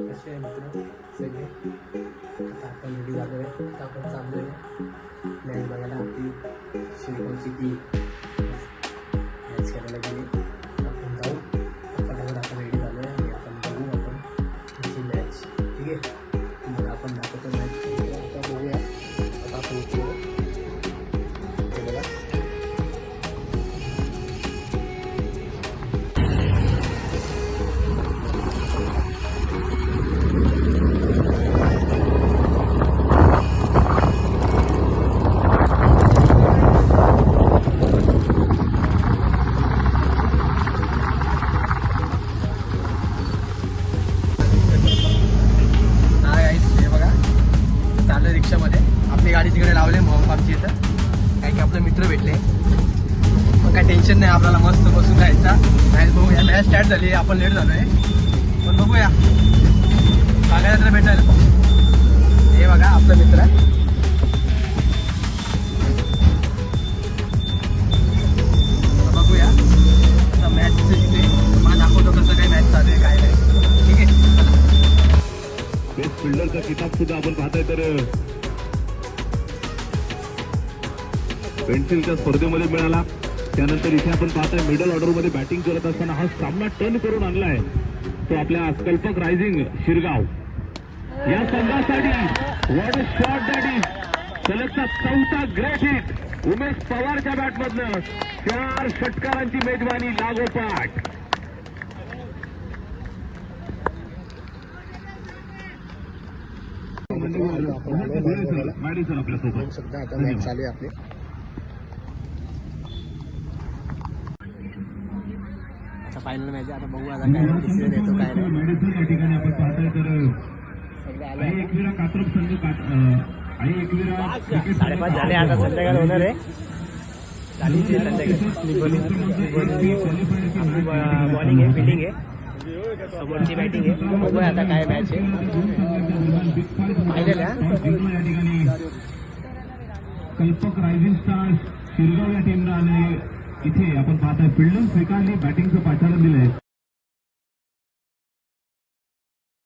कसे आहे मित्र सगळे. आता आपण रेडी झालो आहे. आता आपण चाललो आहे मॅच बघायला. आपली शिरगावची टीम मॅच करायला गेली. आपण जाऊ फटाफट. आपण रेडी झालो आहे आणि आपण बघू आपण तुमची मॅच. ठीक आहे, तुम्हाला आपण दाखवतो मॅच. आता बघूया. आता आपण इथे बघा. चाललं रिक्षामध्ये. आपली गाडी तिकडे लावले मोहनपामची इथं. काय की आपले मित्र भेटले. मग काय टेन्शन नाही, आपल्याला मस्त बसून राहायचा. मॅच बघूया. मॅच स्टार्ट झाली, आपण लेट झालो आहे पण बघूया. बघायला तर भेटेल. हे बघा आपला मित्र आहे. बघूया आता मॅचचं इथे मला दाखवतो कसं काय मॅच चालू आहे काय नाही. ठीक आहे, बेस्ट फिल्डरचा किताब सुद्धा आपण पाहताय. तर पेन्सिलच्या स्पर्धेमध्ये मिळाला. त्यानंतर इथे आपण पाहताय मिडल ऑर्डर मध्ये बॅटिंग करत असताना हा सामना टर्न करून आणलाय तो आपल्या कल्पक रायझिंग शिरगाव या संघासाठी. What a shot that is. सलगचा चौथा ग्रेट हिट उमेश पवारच्या बॅटमधनं. 4 षटकारांची मेजवानी लागोपाठ. आपल्यासोबत सध्या आता मॅच चालू आहे आपली. आता फायनल मॅच आहे. आता बघू आता काय डिसिजन येतो काय नाही. या ठिकाणी आपण पाहतोय तर सगळे आले. आई एकविरा कात्रप संघ आई एकविरा 5:30 झाले. आता संध्याकाळ होणार आहे. झाली संध्याकाळ. बॉलिंग आहे, फिल्डिंग आहे, समोरची बॅटिंग आहे. बघूया आता काय मॅच आहे. पाहिलेलं या ठिकाणी कल्पक रायझिंग स्टार्स शिरगाव या टीमनं आणि इथे आपण पाहताय फिल्डर स्वीकारली बॅटिंगचं पाचारण दिलंय.